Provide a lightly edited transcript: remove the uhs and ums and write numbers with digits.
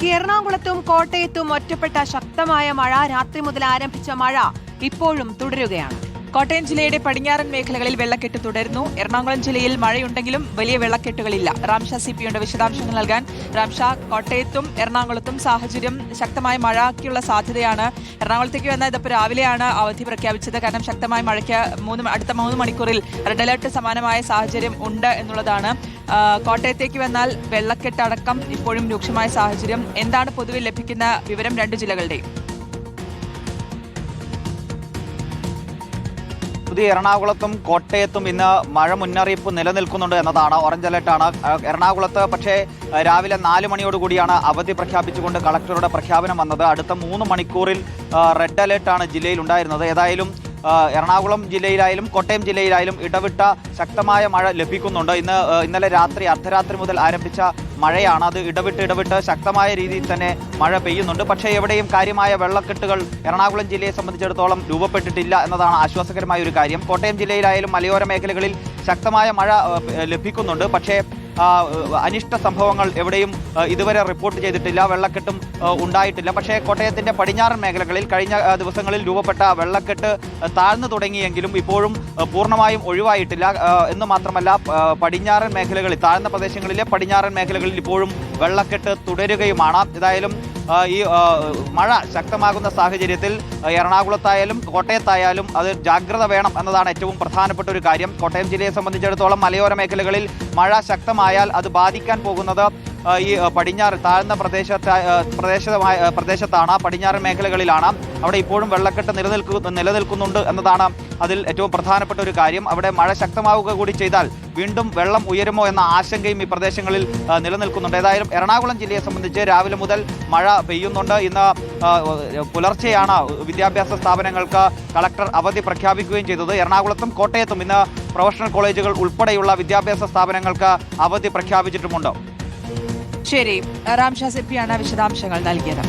എറണാകുളത്തും കോട്ടയത്തും ഒറ്റപ്പെട്ട ശക്തമായ മഴ. രാത്രി മുതൽ ആരംഭിച്ച മഴ ഇപ്പോഴും തുടരുകയാണ്. കോട്ടയം ജില്ലയുടെ പടിഞ്ഞാറൻ മേഖലകളിൽ വെള്ളക്കെട്ട് തുടരുന്നു. എറണാകുളം ജില്ലയിൽ മഴയുണ്ടെങ്കിലും വലിയ വെള്ളക്കെട്ടുകളില്ല. റാംഷ CP യുടെ വിശദാംശങ്ങൾ നൽകാൻ. റാംഷ, കോട്ടയത്തും എറണാകുളത്തും സാഹചര്യം ശക്തമായ മഴയ്ക്കുള്ള സാധ്യതയാണ്. എറണാകുളത്തേക്ക് വന്നാൽ ഇതിപ്പോൾ രാവിലെയാണ് അവധി പ്രഖ്യാപിച്ചത്. കാരണം ശക്തമായ മഴയ്ക്ക് അടുത്ത 3 മണിക്കൂറിൽ റെഡ് അലർട്ട് സമാനമായ സാഹചര്യം ഉണ്ട് എന്നുള്ളതാണ്. കോട്ടയത്തേക്ക് വന്നാൽ വെള്ളക്കെട്ടടക്കം ഇപ്പോഴും രൂക്ഷമായ സാഹചര്യം. എന്താണ് പൊതുവെ ലഭിക്കുന്ന വിവരം 2 ജില്ലകളുടെയും? പുതിയ എറണാകുളത്തും കോട്ടയത്തും ഇന്ന് മഴ മുന്നറിയിപ്പ് നിലനിൽക്കുന്നുണ്ട് എന്നതാണ്. ഓറഞ്ച് അലർട്ടാണ് എറണാകുളത്ത്. പക്ഷേ രാവിലെ 4 മണിയോടുകൂടിയാണ് അവധി പ്രഖ്യാപിച്ചുകൊണ്ട് കളക്ടറുടെ പ്രഖ്യാപനം വന്നത്. അടുത്ത 3 മണിക്കൂറിൽ റെഡ് അലർട്ടാണ് ജില്ലയിൽ ഉണ്ടായിരുന്നത്. ഏതായാലും എറണാകുളം ജില്ലയിലായാലും കോട്ടയം ജില്ലയിലായാലും ഇടവിട്ട ശക്തമായ മഴ ലഭിക്കുന്നുണ്ട്. ഇന്നലെ രാത്രി അർദ്ധരാത്രി മുതൽ ആരംഭിച്ച മഴയാണ്. അത് ഇടവിട്ട് ശക്തമായ രീതിയിൽ തന്നെ മഴ പെയ്യുന്നുണ്ട്. പക്ഷേ എവിടെയും കാര്യമായ വെള്ളക്കെട്ടുകൾ എറണാകുളം ജില്ലയെ സംബന്ധിച്ചിടത്തോളം രൂപപ്പെട്ടിട്ടില്ല എന്നതാണ് ആശ്വാസകരമായ ഒരു കാര്യം. കോട്ടയം ജില്ലയിലായാലും മലയോര മേഖലകളിൽ ശക്തമായ മഴ ലഭിക്കുന്നുണ്ട്. പക്ഷേ അനിഷ്ട സംഭവങ്ങൾ എവിടെയും ഇതുവരെ റിപ്പോർട്ട് ചെയ്തിട്ടില്ല. വെള്ളക്കെട്ടും ഉണ്ടായിട്ടില്ല. പക്ഷേ കോട്ടയത്തിന്റെ പടിഞ്ഞാറൻ മേഖലകളിൽ കഴിഞ്ഞ ദിവസങ്ങളിൽ രൂപപ്പെട്ട വെള്ളക്കെട്ട് താഴ്ന്നു തുടങ്ങിയെങ്കിലും ഇപ്പോഴും പൂർണ്ണമായും ഒഴിവായിട്ടില്ല എന്ന് മാത്രമല്ല, പടിഞ്ഞാറൻ മേഖലകളിൽ, താഴ്ന്ന പ്രദേശങ്ങളിലെ പടിഞ്ഞാറൻ മേഖലകളിൽ ഇപ്പോഴും വെള്ളക്കെട്ട് തുടരുകയുമാണ്. ഏതായാലും ഈ മഴ ശക്തമാകുന്ന സാഹചര്യത്തിൽ എറണാകുളത്തായാലും കോട്ടയത്തായാലും അത് ജാഗ്രത വേണം എന്നതാണ് ഏറ്റവും പ്രധാനപ്പെട്ട ഒരു കാര്യം. കോട്ടയം ജില്ലയെ സംബന്ധിച്ചിടത്തോളം മലയോര മേഖലകളിൽ മഴ ശക്തമായാൽ അത് ബാധിക്കാൻ പോകുന്നത് ഈ പടിഞ്ഞാറ് താഴ്ന്ന പ്രദേശത്താണ്, പടിഞ്ഞാറൻ മേഖലകളിലാണ്. അവിടെ ഇപ്പോഴും വെള്ളക്കെട്ട് നിലനിൽക്കുന്നുണ്ട് എന്നതാണ് അതിൽ ഏറ്റവും പ്രധാനപ്പെട്ട ഒരു കാര്യം. അവിടെ മഴ ശക്തമാവുക കൂടി ചെയ്താൽ വീണ്ടും വെള്ളം ഉയരുമോ എന്ന ആശങ്കയും ഈ പ്രദേശങ്ങളിൽ നിലനിൽക്കുന്നുണ്ട്. ഏതായാലും എറണാകുളം ജില്ലയെ സംബന്ധിച്ച് രാവിലെ മുതൽ മഴ പെയ്യുന്നുണ്ട്. ഇന്ന് പുലർച്ചെയാണ് വിദ്യാഭ്യാസ സ്ഥാപനങ്ങൾക്ക് കളക്ടർ അവധി പ്രഖ്യാപിക്കുകയും ചെയ്തത്. എറണാകുളത്തും കോട്ടയത്തും ഇന്ന് പ്രൊഫഷണൽ കോളേജുകൾ ഉൾപ്പെടെയുള്ള വിദ്യാഭ്യാസ സ്ഥാപനങ്ങൾക്ക് അവധി പ്രഖ്യാപിച്ചിട്ടുമുണ്ട്. ശരി, റാംഷ CP ആണ് വിശദാംശങ്ങൾ നൽകിയത്.